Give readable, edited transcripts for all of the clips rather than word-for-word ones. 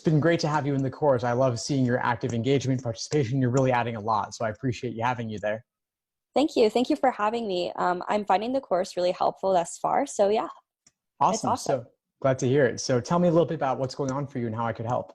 been great to have you in the course. I love seeing your active engagement, participation. You're really adding a lot. So I appreciate you having you there. Thank you. Thank you for having me. I'm finding the course really helpful thus far. So yeah, it's Awesome. awesome. So glad to hear it. So tell me a little bit about what's going on for you and how I could help.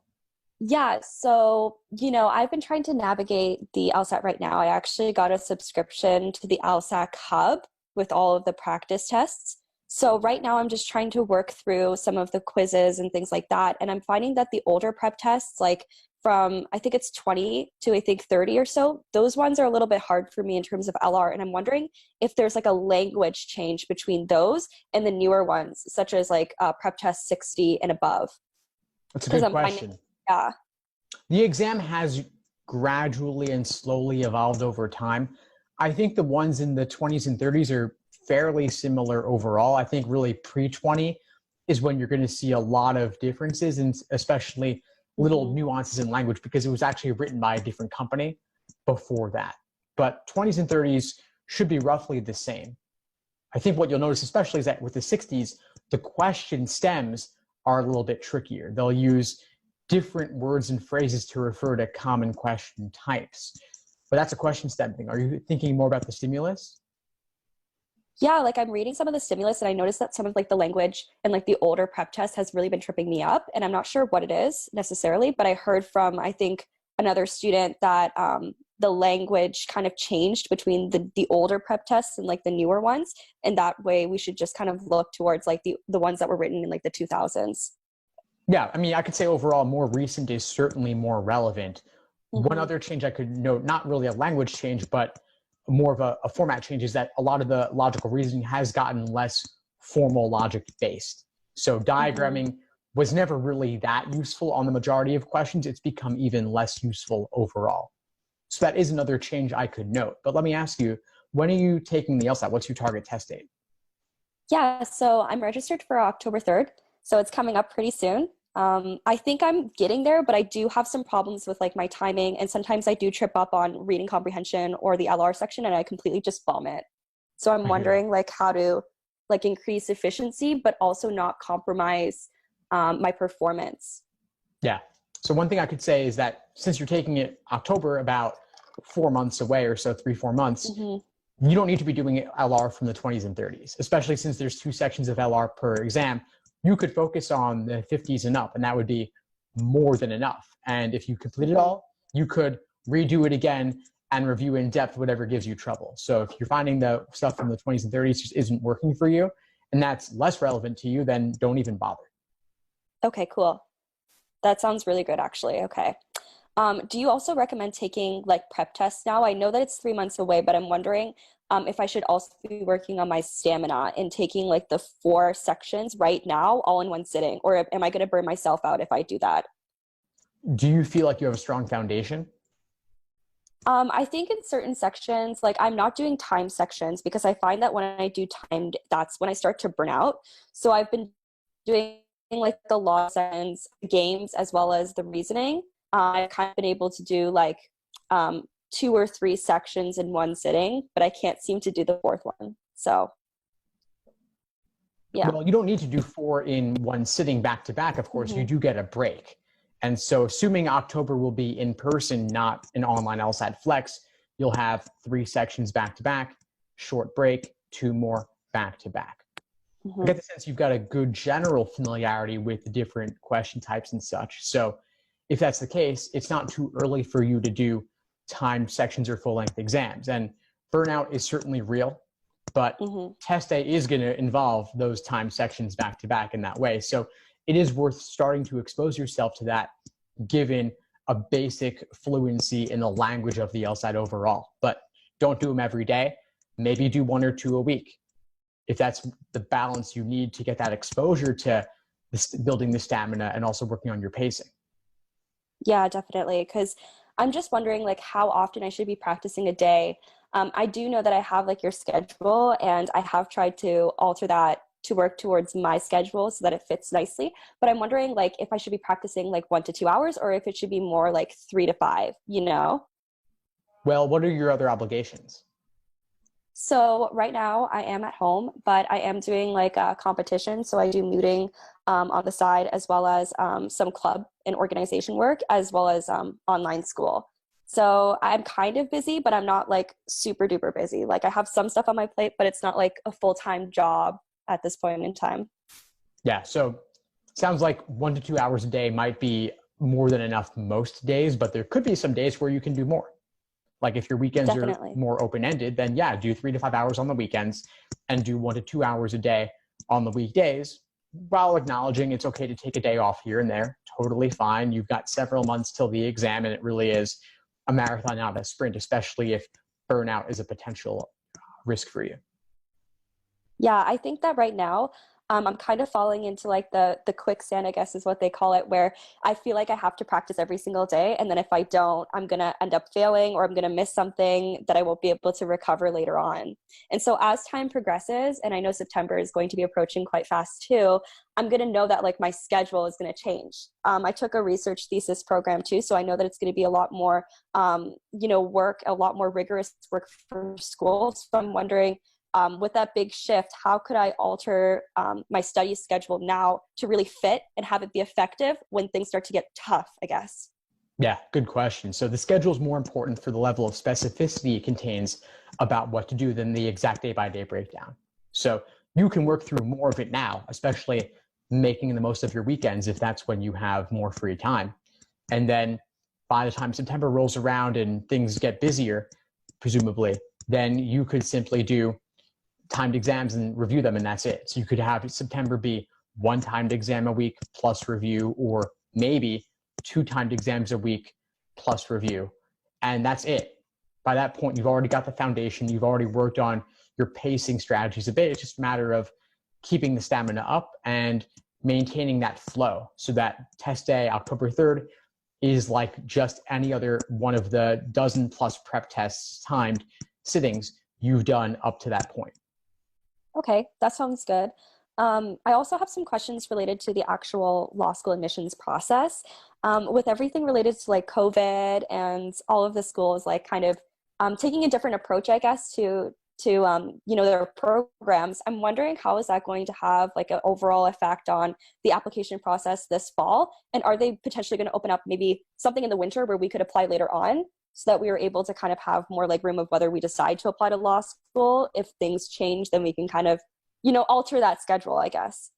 Yeah, so, I've been trying to navigate the LSAT right now. I actually got a subscription to the LSAT Hub with all of the practice tests. So right now I'm just trying to work through some of the quizzes and things like that. And I'm finding that the older prep tests, like from I think it's 20 to I think 30 or so, those ones are a little bit hard for me in terms of LR. And I'm wondering if there's like a language change between those and the newer ones, such as like prep test 60 and above. That's a Because good I'm finding, question. yeah. The exam has gradually and slowly evolved over time. I think the ones in the 20s and 30s are fairly similar overall. I think really pre-20 is when you're going to see a lot of differences, and especially little Mhm. nuances in language because it was actually written by a different company before that. But 20s and 30s should be roughly the same. I think what you'll notice especially is that with the 60s, the question stems are a little bit trickier. They'll use different words and phrases to refer to common question types. But that's a question stem thing. Are you thinking more about the stimulus? Yeah, like I'm reading some of the stimulus and I noticed that some of like the language and like the older prep test has really been tripping me up. And I'm not sure what it is necessarily, but I heard from, I think, another student that the language kind of changed between the older prep tests and like the newer ones. And that way we should just kind of look towards like the ones that were written in like the 2000s. Yeah, I mean, I could say overall more recent is certainly more relevant. One Hmm. other change I could note, not really a language change, but more of a format change, is that a lot of the logical reasoning has gotten less formal logic based. So Hmm. diagramming was never really that useful on the majority of questions. It's become even less useful overall. So that is another change I could note. But let me ask you, when are you taking the LSAT? What's your target test date? Yeah, so I'm registered for October 3rd, so it's coming up pretty soon. I think I'm getting there, but I do have some problems with like my timing, and sometimes I do trip up on reading comprehension or the LR section, and I completely just vomit. So I'm I hear that. wondering like how to like increase efficiency, but also not compromise my performance. Yeah. So one thing I could say is that since you're taking it October, about 4 months away or so, 3, 4 months, Hmm. you don't need to be doing LR from the 20s and 30s, especially since there's 2 sections of LR per exam. You could focus on the 50s and up, and that would be more than enough. And if you complete it Hmm. all, you could redo it again and review in depth whatever gives you trouble. So if you're finding the stuff from the 20s and 30s just isn't working for you, and that's less relevant to you, then don't even bother. Okay, cool. That sounds really good, actually. Okay. Do you also recommend taking like prep tests now? I know that it's 3 months away, but I'm wondering if I should also be working on my stamina and taking like the 4 sections right now, all in one sitting, or am I going to burn myself out if I do that? Do you feel like you have a strong foundation? I think in certain sections, like I'm not doing time sections because I find that when I do timed, that's when I start to burn out. So I've been doing like the law sections, games, as well as the reasoning. I've kind of been able to do like 2 or 3 sections in one sitting, but I can't seem to do the fourth one. So yeah. Well, you don't need to do 4 in 1 sitting back to back. Of course, you Hmm. do get a break. And so, assuming October will be in person, not an online LSAT Flex, you'll have 3 sections back to back, short break, 2 more back to back. I Hmm. get the sense you've got a good general familiarity with the different question types and such. So, if that's the case, it's not too early for you to do timed sections or full length exams. And burnout is certainly real, but Hmm. test day is going to involve those time sections back to back in that way. So it is worth starting to expose yourself to that given a basic fluency in the language of the LSAT overall. But don't do them every day. Maybe do 1 or 2 a week. If that's the balance you need to get that exposure to building the stamina and also working on your pacing. Yeah, definitely. Because I'm just wondering, like, how often I should be practicing a day. I do know that I have like your schedule, and I have tried to alter that to work towards my schedule so that it fits nicely. But I'm wondering, like, if I should be practicing like 1 to 2 hours, or if it should be more like 3 to 5. Well, what are your other obligations? So right now I am at home, but I am doing like a competition. So I do muting on the side, as well as some club and organization work, as well as online school. So I'm kind of busy, but I'm not like super duper busy. Like I have some stuff on my plate, but it's not like a full-time job at this point in time. Yeah. So sounds like 1 to 2 hours a day might be more than enough most days, but there could be some days where you can do more. Like if your weekends are Definitely. more open-ended, then yeah, do 3 to 5 hours on the weekends and do 1 to 2 hours a day on the weekdays, while acknowledging it's okay to take a day off here and there. Totally fine. You've got several months till the exam, and it really is a marathon, not a sprint, especially if burnout is a potential risk for you. Yeah, I think that right now, I'm kind of falling into like the quicksand, I guess is what they call it, where I feel like I have to practice every single day, and then if I don't, I'm gonna end up failing, or I'm gonna miss something that I won't be able to recover later on. And so as time progresses, and I know September is going to be approaching quite fast too, I'm gonna know that like my schedule is gonna change. I took a research thesis program too, so I know that it's gonna be a lot more, work, a lot more rigorous work for school. So I'm wondering, with that big shift, how could I alter my study schedule now to really fit and have it be effective when things start to get tough, I guess? Yeah, good question. So the schedule is more important for the level of specificity it contains about what to do than the exact day-by-day breakdown. So you can work through more of it now, especially making the most of your weekends if that's when you have more free time. And then by the time September rolls around and things get busier, presumably, then you could simply do timed exams and review them, and that's it. So you could have September be one timed exam a week plus review, or maybe two timed exams a week plus review, and that's it. By that point, you've already got the foundation. You've already worked on your pacing strategies a bit. It's just a matter of keeping the stamina up and maintaining that flow so that test day, October 3rd, is like just any other one of the dozen plus prep tests timed sittings you've done up to that point. Okay, that sounds good. I also have some questions related to the actual law school admissions process. With everything related to like COVID and all of the schools like kind of taking a different approach, I guess, to their programs. I'm wondering, how is that going to have like an overall effect on the application process this fall? And are they potentially going to open up maybe something in the winter where we could apply later on, so that we are able to kind of have more like room of whether we decide to apply to law school? If things change, then we can kind of, alter that schedule, I guess.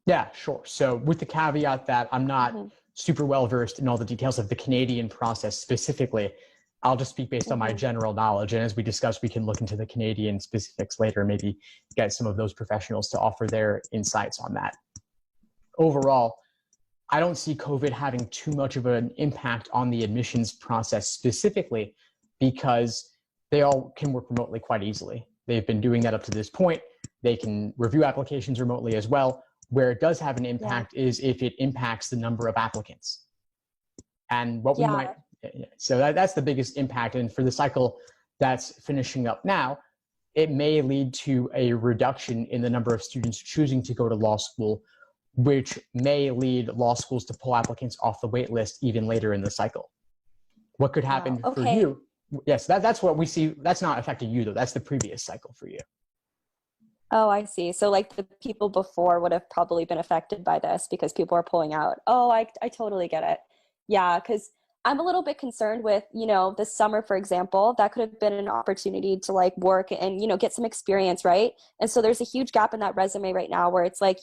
Yeah, sure. So with the caveat that I'm not Hmm. super well versed in all the details of the Canadian process specifically, I'll just speak based on my Hmm. general knowledge. And as we discussed, we can look into the Canadian specifics later, maybe get some of those professionals to offer their insights on that. Overall, I don't see COVID having too much of an impact on the admissions process specifically, because they all can work remotely quite easily. They've been doing that up to this point. They can review applications remotely as well. Where it does have an Yeah. impact is if it impacts the number of applicants. And what we might, Yeah. so that's the biggest impact. And for the cycle that's finishing up now, it may lead to a reduction in the number of students choosing to go to law school, which may lead law schools to pull applicants off the wait list even later in the cycle. What could Wow. happen for Okay. you? Yes, that's what we see. That's not affecting you though. That's the previous cycle for you. Oh, I see. So like the people before would have probably been affected by this because people are pulling out. Oh, I totally get it. Yeah, because I'm a little bit concerned with, this summer, for example, that could have been an opportunity to like work and, get some experience, right? And so there's a huge gap in that resume right now where it's like,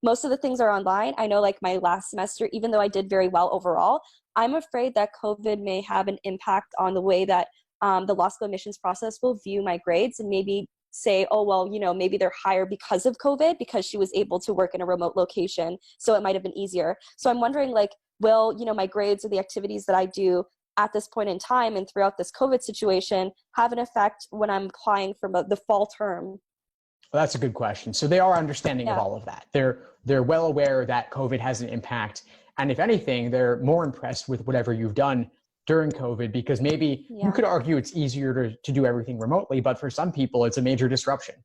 most of the things are online. I know like my last semester, even though I did very well overall, I'm afraid that COVID may have an impact on the way that the law school admissions process will view my grades, and maybe say, oh, well, maybe they're higher because of COVID, because she was able to work in a remote location. So it might have been easier. So I'm wondering, like, will, my grades or the activities that I do at this point in time and throughout this COVID situation have an effect when I'm applying for the fall term? Well, that's a good question. So they are understanding of Yeah. all of that. They're well aware that COVID has an impact, and if anything, they're more impressed with whatever you've done during COVID, because maybe you Yeah. could argue it's easier to do everything remotely, but for some people, it's a major disruption.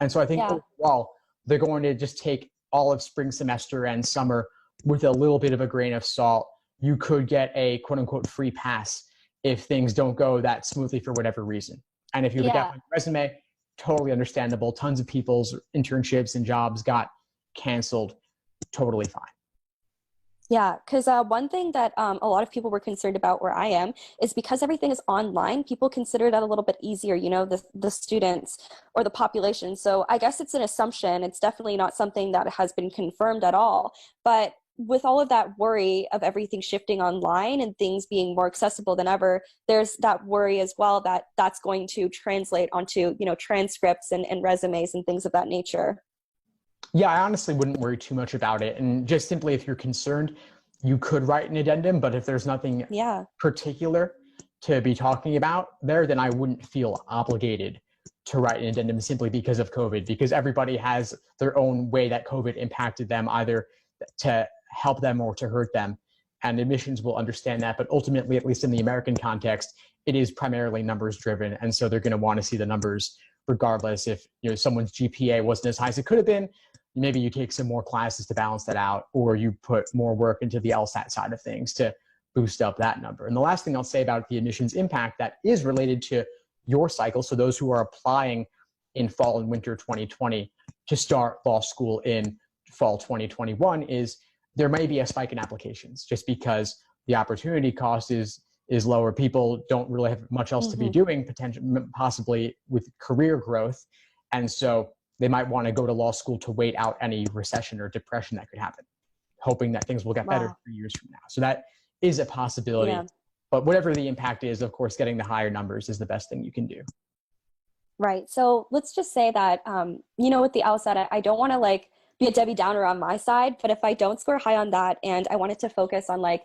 And so I think Yeah. overall, they're going to just take all of spring semester and summer with a little bit of a grain of salt. You could get a quote unquote free pass if things don't go that smoothly for whatever reason. And if you have a gap Yeah. on your resume, totally understandable. Tons of people's internships and jobs got canceled. Totally fine. Yeah, because one thing that a lot of people were concerned about where I am is because everything is online, people consider that a little bit easier, the students or the population. So I guess it's an assumption. It's definitely not something that has been confirmed at all. But with all of that worry of everything shifting online and things being more accessible than ever, there's that worry as well that that's going to translate onto, transcripts and resumes and things of that nature. Yeah, I honestly wouldn't worry too much about it. And just simply, if you're concerned, you could write an addendum, but if there's nothing particular to be talking about there, then I wouldn't feel obligated to write an addendum simply because of COVID, because everybody has their own way that COVID impacted them, either to help them or to hurt them. And admissions will understand that. But ultimately, at least in the American context, it is primarily numbers driven. And so they're going to want to see the numbers regardless. If someone's GPA wasn't as high as it could have been, maybe you take some more classes to balance that out, or you put more work into the LSAT side of things to boost up that number. And the last thing I'll say about the admissions impact that is related to your cycle, so those who are applying in fall and winter 2020 to start law school in fall 2021, is there may be a spike in applications just because the opportunity cost is lower. People don't really have much else to be doing, possibly with career growth. And so they might want to go to law school to wait out any recession or depression that could happen, hoping that things will get better 3 years from now. So that is a possibility. Yeah. But whatever the impact is, of course, getting the higher numbers is the best thing you can do. Right. So let's just say that, with the LSAT, I don't want to be a Debbie Downer on my side, but if I don't score high on that and I wanted to focus on my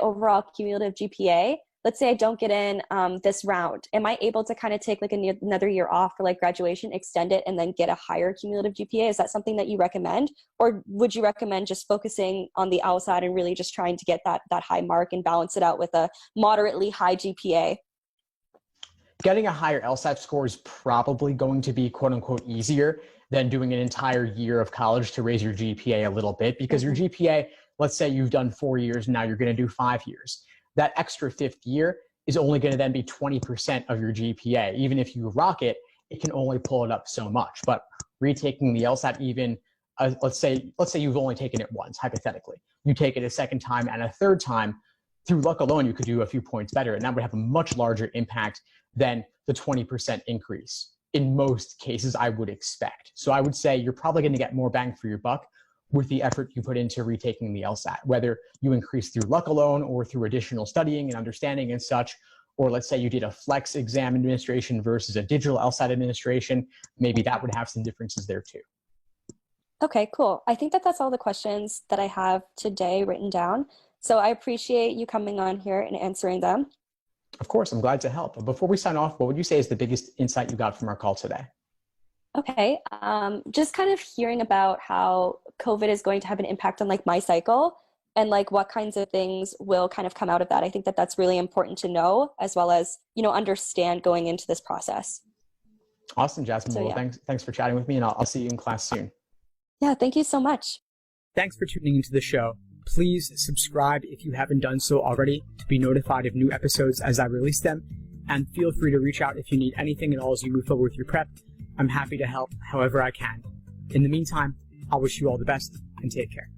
overall cumulative GPA, let's say I don't get in this round, am I able to kind of take another year off for graduation, extend it, and then get a higher cumulative GPA? Is that something that you recommend? Or would you recommend just focusing on the LSAT and really just trying to get that high mark and balance it out with a moderately high GPA? Getting a higher LSAT score is probably going to be quote unquote easier than doing an entire year of college to raise your GPA a little bit, because your GPA, let's say you've done 4 years, now you're going to do 5 years. That extra fifth year is only going to then be 20% of your GPA. Even if you rock it, it can only pull it up so much. But retaking the LSAT, even let's say you've only taken it once, hypothetically, you take it a second time and a third time, through luck alone, you could do a few points better. And that would have a much larger impact than the 20% increase in most cases I would expect. So I would say you're probably going to get more bang for your buck with the effort you put into retaking the LSAT, whether you increase through luck alone or through additional studying and understanding and such, or let's say you did a flex exam administration versus a digital LSAT administration, maybe that would have some differences there too. Okay, cool. I think that's all the questions that I have today written down. So I appreciate you coming on here and answering them. Of course, I'm glad to help. But before we sign off, what would you say is the biggest insight you got from our call today? Okay, just kind of hearing about how COVID is going to have an impact on my cycle and what kinds of things will kind of come out of that. I think that's really important to know, as well as, understand going into this process. Awesome, Jasmine. So, well, thanks for chatting with me, and I'll see you in class soon. Yeah, thank you so much. Thanks for tuning into the show. Please subscribe if you haven't done so already to be notified of new episodes as I release them. And feel free to reach out if you need anything at all as you move forward with your prep. I'm happy to help however I can. In the meantime, I'll wish you all the best and take care.